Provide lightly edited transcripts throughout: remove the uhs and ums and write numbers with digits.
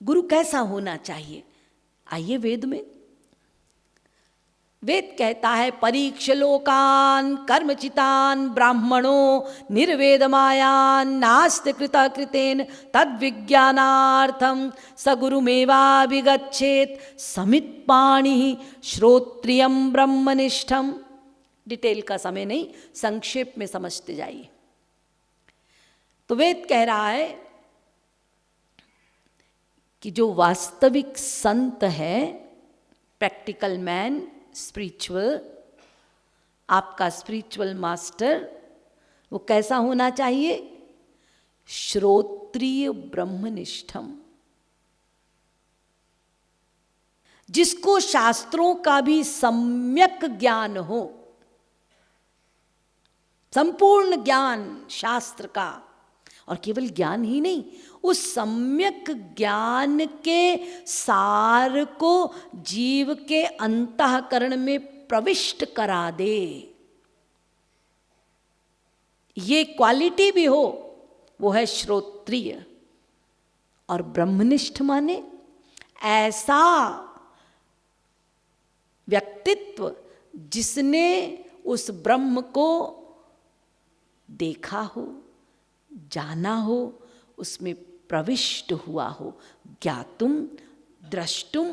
गुरु कैसा होना चाहिए? आइए वेद में, वेद कहता है परीक्ष लोकान कर्मचितान ब्राह्मणो निर्वेद मायान नास्ति कृता कृतेन तद विज्ञानार्थम स गुरुमेवाभिगच्छेत समित पाणि श्रोत्रियम ब्रह्मनिष्ठम। डिटेल का समय नहीं, संक्षेप में समझते जाइए। तो वेद कह रहा है कि जो वास्तविक संत है, प्रैक्टिकल मैन, स्पिरिचुअल, आपका स्पिरिचुअल मास्टर, वो कैसा होना चाहिए? श्रोत्रिय ब्रह्मनिष्ठम, जिसको शास्त्रों का भी सम्यक ज्ञान हो, संपूर्ण ज्ञान शास्त्र का, और केवल ज्ञान ही नहीं, उस सम्यक ज्ञान के सार को जीव के अंतःकरण में प्रविष्ट करा दे। ये क्वालिटी भी हो, वो है श्रोत्रिय। और ब्रह्मनिष्ठ माने ऐसा व्यक्तित्व जिसने उस ब्रह्म को देखा हो, जाना हो, उसमें प्रविष्ट हुआ हो। ज्ञातुम द्रष्टुम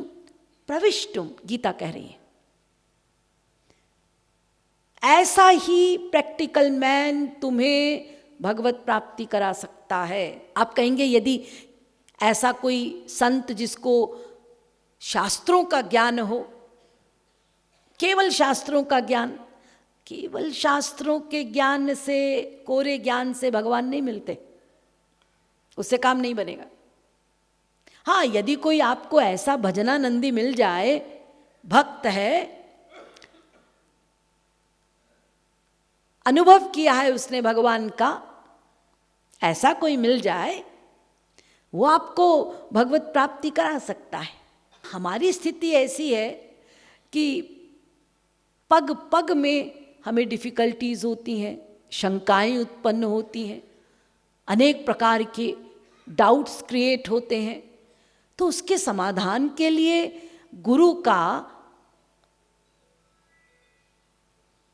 प्रविष्टुम, गीता कह रही है। ऐसा ही प्रैक्टिकल मैन तुम्हें भगवत प्राप्ति करा सकता है। आप कहेंगे यदि ऐसा कोई संत जिसको शास्त्रों का ज्ञान हो, केवल शास्त्रों का ज्ञान, केवल शास्त्रों के ज्ञान से, कोरे ज्ञान से भगवान नहीं मिलते, उससे काम नहीं बनेगा। हाँ, यदि कोई आपको ऐसा भजनानंदी मिल जाए, भक्त है, अनुभव किया है उसने भगवान का, ऐसा कोई मिल जाए, वो आपको भगवत प्राप्ति करा सकता है। हमारी स्थिति ऐसी है कि पग पग में हमें डिफ़िकल्टीज़ होती हैं, शंकाएं उत्पन्न होती हैं, अनेक प्रकार के डाउट्स क्रिएट होते हैं। तो उसके समाधान के लिए गुरु का,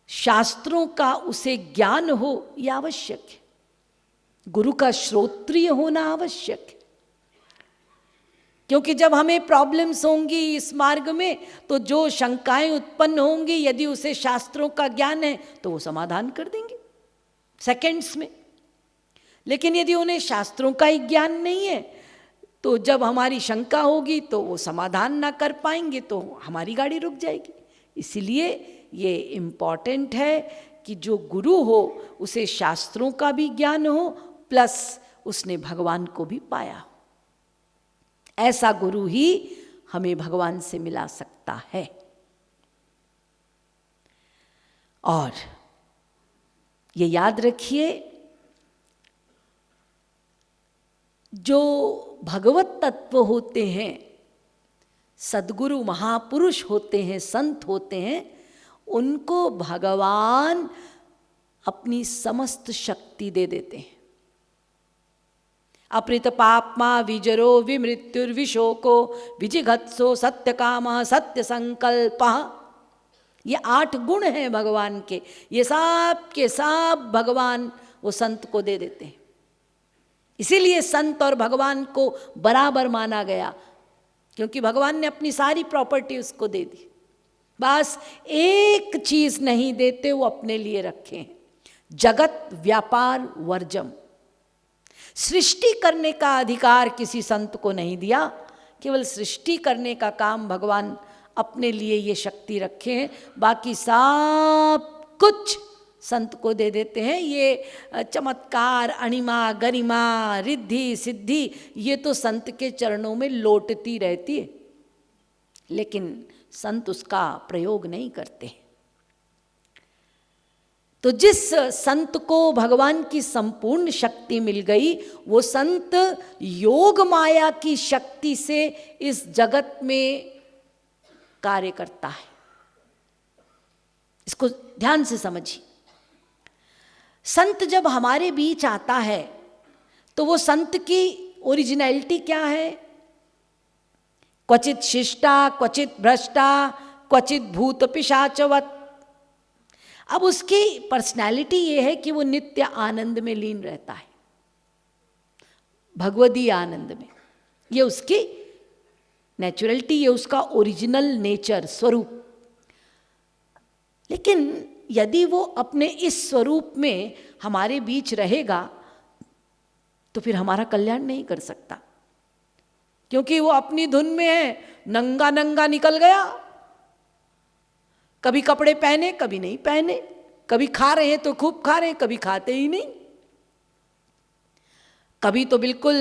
शास्त्रों का उसे ज्ञान हो, यह आवश्यक है। गुरु का श्रोत्रिय होना आवश्यक है, क्योंकि जब हमें प्रॉब्लम्स होंगी इस मार्ग में, तो जो शंकाएं उत्पन्न होंगी, यदि उसे शास्त्रों का ज्ञान है तो वो समाधान कर देंगे सेकंड्स में। लेकिन यदि उन्हें शास्त्रों का ही ज्ञान नहीं है, तो जब हमारी शंका होगी तो वो समाधान ना कर पाएंगे, तो हमारी गाड़ी रुक जाएगी। इसीलिए ये इम्पॉर्टेंट है कि जो गुरु हो उसे शास्त्रों का भी ज्ञान हो, प्लस उसने भगवान को भी पाया हो। ऐसा गुरु ही हमें भगवान से मिला सकता है। और ये याद रखिए, जो भगवत तत्व होते हैं, सद्गुरु महापुरुष होते हैं, संत होते हैं, उनको भगवान अपनी समस्त शक्ति दे देते हैं। अपृत पापमा विजरो विमृत्युर्विशोको विजिघत्सो सत्यकामः सत्य संकल्पः। ये 8 गुण हैं भगवान के, ये सब के सब भगवान वो संत को दे देते हैं। इसीलिए संत और भगवान को बराबर माना गया, क्योंकि भगवान ने अपनी सारी प्रॉपर्टी उसको दे दी। बस एक चीज नहीं देते, वो अपने लिए रखे हैं, जगत व्यापार वर्जम। सृष्टि करने का अधिकार किसी संत को नहीं दिया, केवल सृष्टि करने का काम भगवान अपने लिए ये शक्ति रखे हैं, बाकी सब कुछ संत को दे देते हैं। ये चमत्कार, अणिमा, गरिमा, रिद्धि, सिद्धि, ये तो संत के चरणों में लौटती रहती है, लेकिन संत उसका प्रयोग नहीं करते। तो जिस संत को भगवान की संपूर्ण शक्ति मिल गई, वो संत योग माया की शक्ति से इस जगत में कार्य करता है। इसको ध्यान से समझिए। संत जब हमारे बीच आता है, तो वो संत की ओरिजिनलिटी क्या है? क्वचित शिष्टा क्वचित भ्रष्टा क्वचित भूत पिशाचवत। अब उसकी पर्सनैलिटी ये है कि वो नित्य आनंद में लीन रहता है, भगवदी आनंद में। ये उसकी नेचुरलिटी, ये उसका ओरिजिनल नेचर, स्वरूप। लेकिन यदि वो अपने इस स्वरूप में हमारे बीच रहेगा तो फिर हमारा कल्याण नहीं कर सकता, क्योंकि वो अपनी धुन में है, नंगा नंगा निकल गया, कभी कपड़े पहने कभी नहीं पहने, कभी खा रहे हैं तो खूब खा रहे हैं, कभी खाते ही नहीं, कभी तो बिल्कुल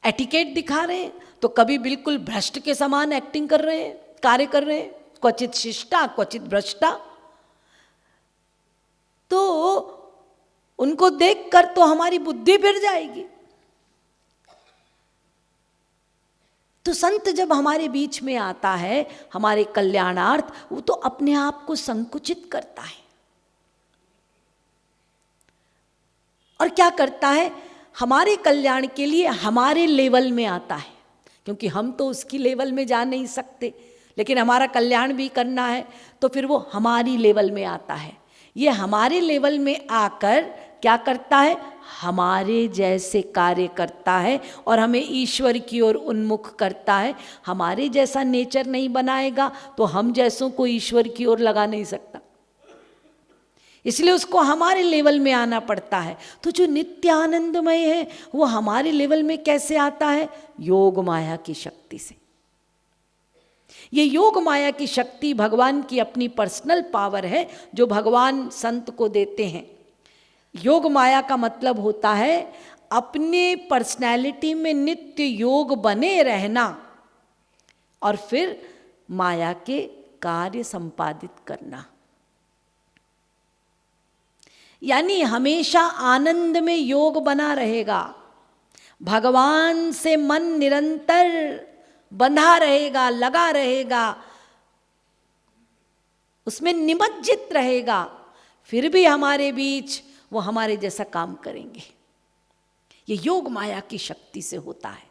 एटिकेट दिखा रहे हैं, तो कभी बिल्कुल भ्रष्ट के समान एक्टिंग कर रहे हैं, कार्य कर रहे हैं, क्वचित शिष्टा क्वचित भ्रष्टा। तो उनको देखकर तो हमारी बुद्धि फिर जाएगी। तो संत जब हमारे बीच में आता है हमारे कल्याणार्थ, वो तो अपने आप को संकुचित करता है। और क्या करता है? हमारे कल्याण के लिए हमारे लेवल में आता है, क्योंकि हम तो उसकी लेवल में जा नहीं सकते, लेकिन हमारा कल्याण भी करना है, तो फिर वो हमारी लेवल में आता है। ये हमारे लेवल में आकर क्या करता है? हमारे जैसे कार्य करता है और हमें ईश्वर की ओर उन्मुख करता है। हमारे जैसा नेचर नहीं बनाएगा तो हम जैसों को ईश्वर की ओर लगा नहीं सकता, इसलिए उसको हमारे लेवल में आना पड़ता है। तो जो नित्य आनंदमय है वो हमारे लेवल में कैसे आता है? योग माया की शक्ति से। ये योग माया की शक्ति भगवान की अपनी पर्सनल पावर है जो भगवान संत को देते हैं। योग माया का मतलब होता है अपने पर्सनैलिटी में नित्य योग बने रहना और फिर माया के कार्य संपादित करना, यानी हमेशा आनंद में योग बना रहेगा, भगवान से मन निरंतर बंधा रहेगा, लगा रहेगा, उसमें निमज्जित रहेगा, फिर भी हमारे बीच वो हमारे जैसा काम करेंगे। ये योग माया की शक्ति से होता है।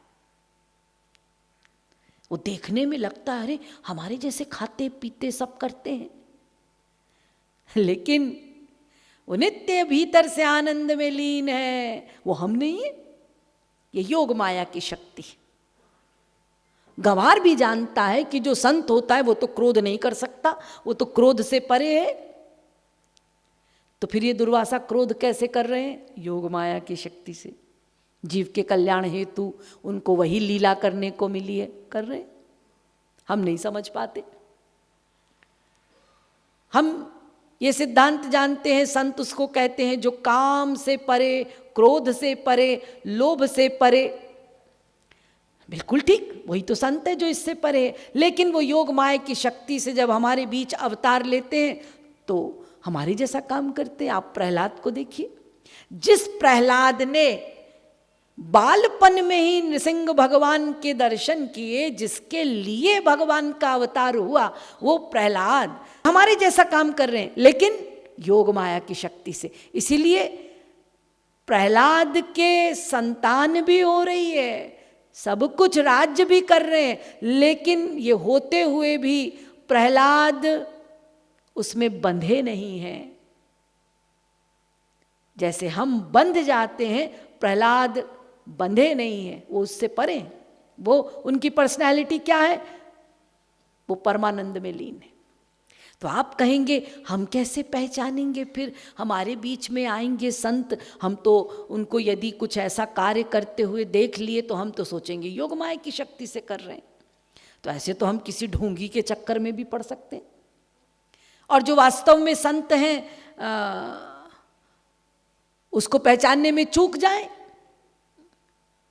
वो देखने में लगता है अरे हमारे जैसे खाते पीते सब करते हैं, लेकिन वो नित्य भीतर से आनंद में लीन है, वो हम नहीं है। ये योग माया की शक्ति। गंवार भी जानता है कि जो संत होता है वो तो क्रोध नहीं कर सकता, वो तो क्रोध से परे है। तो फिर ये दुर्वासा क्रोध कैसे कर रहे हैं? योग माया की शक्ति से। जीव के कल्याण हेतु उनको वही लीला करने को मिली है, कर रहे हैं। हम नहीं समझ पाते। हम ये सिद्धांत जानते हैं, संत उसको कहते हैं जो काम से परे, क्रोध से परे, लोभ से परे। बिल्कुल ठीक, वही तो संत है जो इससे परे है। लेकिन वो योग माया की शक्ति से जब हमारे बीच अवतार लेते हैं तो हमारे जैसा काम करते हैं। आप प्रहलाद को देखिए, जिस प्रहलाद ने बालपन में ही नृसिंह भगवान के दर्शन किए, जिसके लिए भगवान का अवतार हुआ, वो प्रहलाद हमारे जैसा काम कर रहे हैं, लेकिन योग माया की शक्ति से। इसीलिए प्रहलाद के संतान भी हो रही है, सब कुछ राज्य भी कर रहे हैं, लेकिन ये होते हुए भी प्रहलाद उसमें बंधे नहीं हैं। जैसे हम बंध जाते हैं, प्रहलाद बंधे नहीं हैं, वो उससे परे हैं। वो उनकी पर्सनैलिटी क्या है? वो परमानंद में लीन है। तो आप कहेंगे हम कैसे पहचानेंगे? फिर हमारे बीच में आएंगे संत, हम तो उनको यदि कुछ ऐसा कार्य करते हुए देख लिए तो हम तो सोचेंगे योग माया की शक्ति से कर रहे हैं। तो ऐसे तो हम किसी ढोंगी के चक्कर में भी पड़ सकते हैं। और जो वास्तव में संत हैं उसको पहचानने में चूक जाए?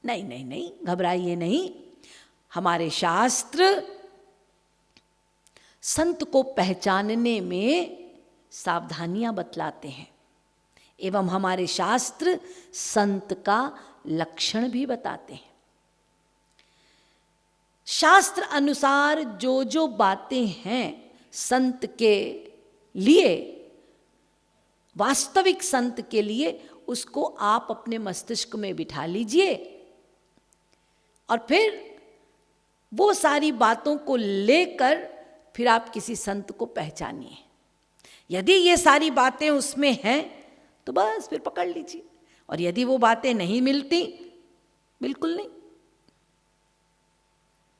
नहीं नहीं नहीं, घबराइए नहीं। हमारे शास्त्र संत को पहचानने में सावधानियां बतलाते हैं, एवं हमारे शास्त्र संत का लक्षण भी बताते हैं। शास्त्र अनुसार जो जो बातें हैं संत के लिए, वास्तविक संत के लिए, उसको आप अपने मस्तिष्क में बिठा लीजिए और फिर वो सारी बातों को लेकर फिर आप किसी संत को पहचानिए। यदि ये सारी बातें उसमें हैं तो बस फिर पकड़ लीजिए, और यदि वो बातें नहीं मिलती, बिल्कुल नहीं।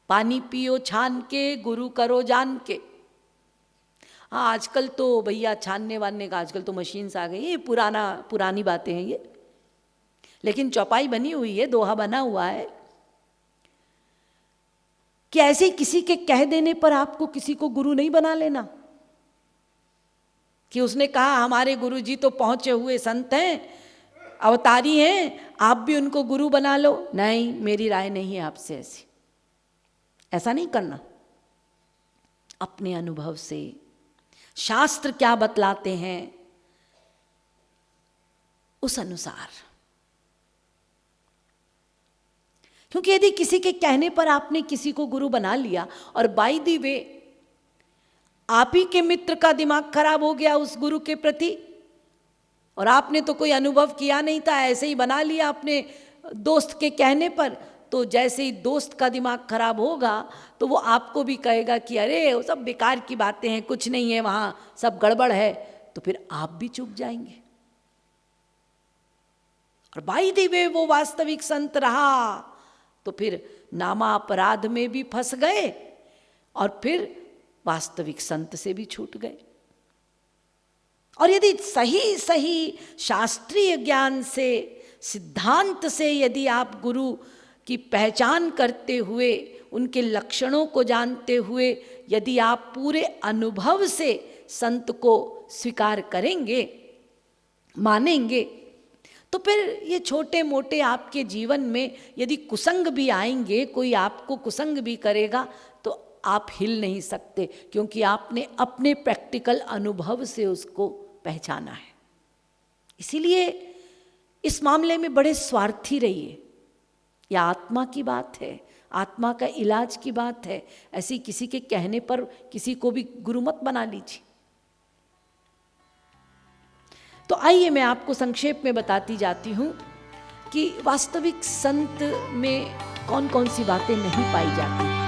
पानी पियो छान के, गुरु करो जान के। हाँ, आजकल तो भैया छानने वानने का आजकल तो मशीन्स आ गई, ये पुरानी बातें हैं ये, लेकिन चौपाई बनी हुई है, दोहा बना हुआ है कि ऐसे किसी के कह देने पर आपको किसी को गुरु नहीं बना लेना, कि उसने कहा हमारे गुरु जी तो पहुंचे हुए संत हैं, अवतारी हैं, आप भी उनको गुरु बना लो। नहीं, मेरी राय नहीं है आपसे ऐसी, ऐसा नहीं करना। अपने अनुभव से शास्त्र क्या बतलाते हैं उस अनुसार, क्योंकि यदि किसी के कहने पर आपने किसी को गुरु बना लिया और बाय द वे आप ही के मित्र का दिमाग खराब हो गया उस गुरु के प्रति, और आपने तो कोई अनुभव किया नहीं था, ऐसे ही बना लिया अपने दोस्त के कहने पर, तो जैसे ही दोस्त का दिमाग खराब होगा तो वो आपको भी कहेगा कि अरे वो सब बेकार की बातें हैं, कुछ नहीं है वहाँ, सब गड़बड़ है, तो फिर आप भी चुप जाएंगे। और बाय द वे वो वास्तविक संत रहा तो फिर नामा अपराध में भी फंस गए और फिर वास्तविक संत से भी छूट गए। और यदि सही सही शास्त्रीय ज्ञान से, सिद्धांत से यदि आप गुरु की पहचान करते हुए, उनके लक्षणों को जानते हुए यदि आप पूरे अनुभव से संत को स्वीकार करेंगे, मानेंगे, तो फिर ये छोटे मोटे आपके जीवन में यदि कुसंग भी आएंगे, कोई आपको कुसंग भी करेगा, तो आप हिल नहीं सकते, क्योंकि आपने अपने प्रैक्टिकल अनुभव से उसको पहचाना है। इसीलिए इस मामले में बड़े स्वार्थी रहिए। यह आत्मा की बात है, आत्मा का इलाज की बात है, ऐसी किसी के कहने पर किसी को भी गुरु मत बना लीजिए। तो आइए मैं आपको संक्षेप में बताती जाती हूँ कि वास्तविक संत में कौन कौन सी बातें नहीं पाई जाती।